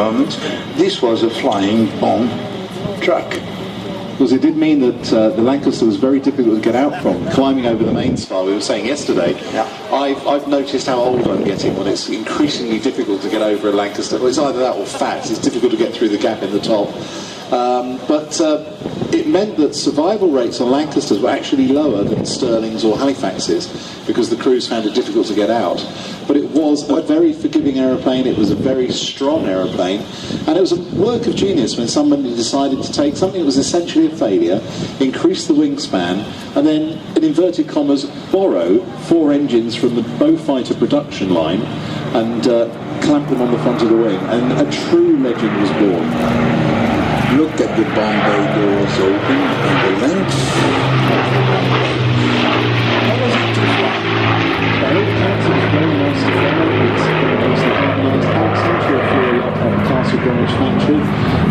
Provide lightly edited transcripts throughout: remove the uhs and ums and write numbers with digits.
moment, this was a flying bomb truck. Because it did mean that the Lancaster was very difficult to get out from, climbing over the main spar. We were saying yesterday, Yeah. I've noticed how old I'm getting when it's increasingly difficult to get over a Lancaster. Well, it's either that or fat. It's difficult to get through the gap in the top. But it meant that survival rates on Lancasters were actually lower than Stirlings or Halifaxes because the crews found it difficult to get out. But it was a very forgiving aeroplane, it was a very strong aeroplane, and it was a work of genius when somebody decided to take something that was essentially a failure, increase the wingspan, and then, in inverted commas, borrow 4 engines from the Beaufighter production line and clamp them on the front of the wing, and a true legend was born. Look at the bomb bay doors open and the length. How was it to fly? By all accounts, it was very nice to fly. It's the nice Alexandria theory up at the Castle Greenwich factory.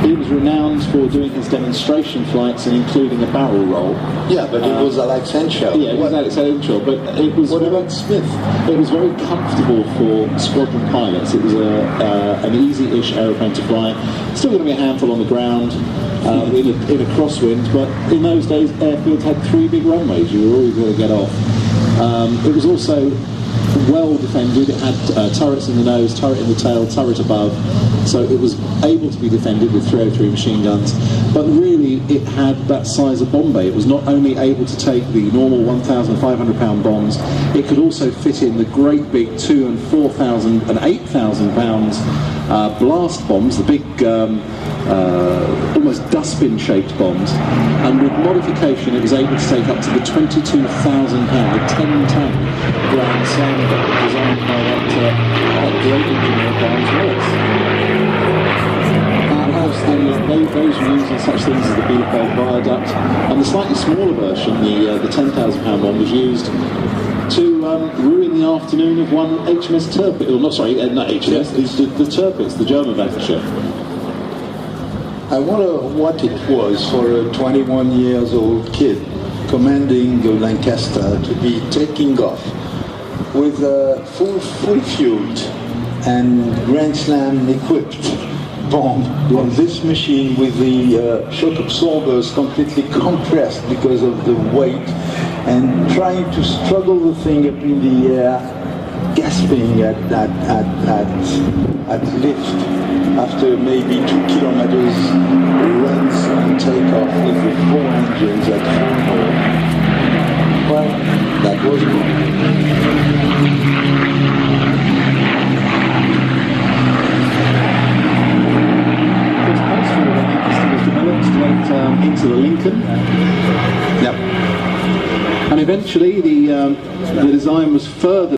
He was renowned for doing his demonstration flights and including a barrel roll. Yeah, but it was Alex Henshaw. Yeah, it was Alex Henshaw, but it was... What about Smith? It was very comfortable for squadron pilots. It was an easy-ish aeroplane to fly. Still going to be a handful on the ground in a crosswind, but in those days airfields had 3 big runways. You were always going to get off. It was also well defended. It had turrets in the nose, turret in the tail, turret above, so it was able to be defended with 303 machine guns. But really, it had that size of bomb bay. It was not only able to take the normal 1,500 pound bombs, it could also fit in the great big 2,000 and 4,000 and 8,000 pounds blast bombs, the big almost dustbin shaped bombs, and with modification it was able to take up to the 22,000 pound, the 10-ton Grand Slam bomb designed by that great engineer Barnes Willis. Those were using such things as the Bielefeld viaduct, and the slightly smaller version, the 10,000 pound one, was used to ruin the afternoon of one HMS Tirpitz, or not HMS, the Tirpitz, the German battleship. I wonder what it was for a 21 years old kid commanding the Lancaster to be taking off with a full fueled and Grand Slam equipped bomb on this machine with the shock absorbers completely compressed because of the weight, and trying to struggle the thing up in the air, gasping at lift after maybe 2 kilometers runs and takeoff with the 4 engines at full bore. Well, that was good. Into the Lincoln. Yep. And eventually the design was further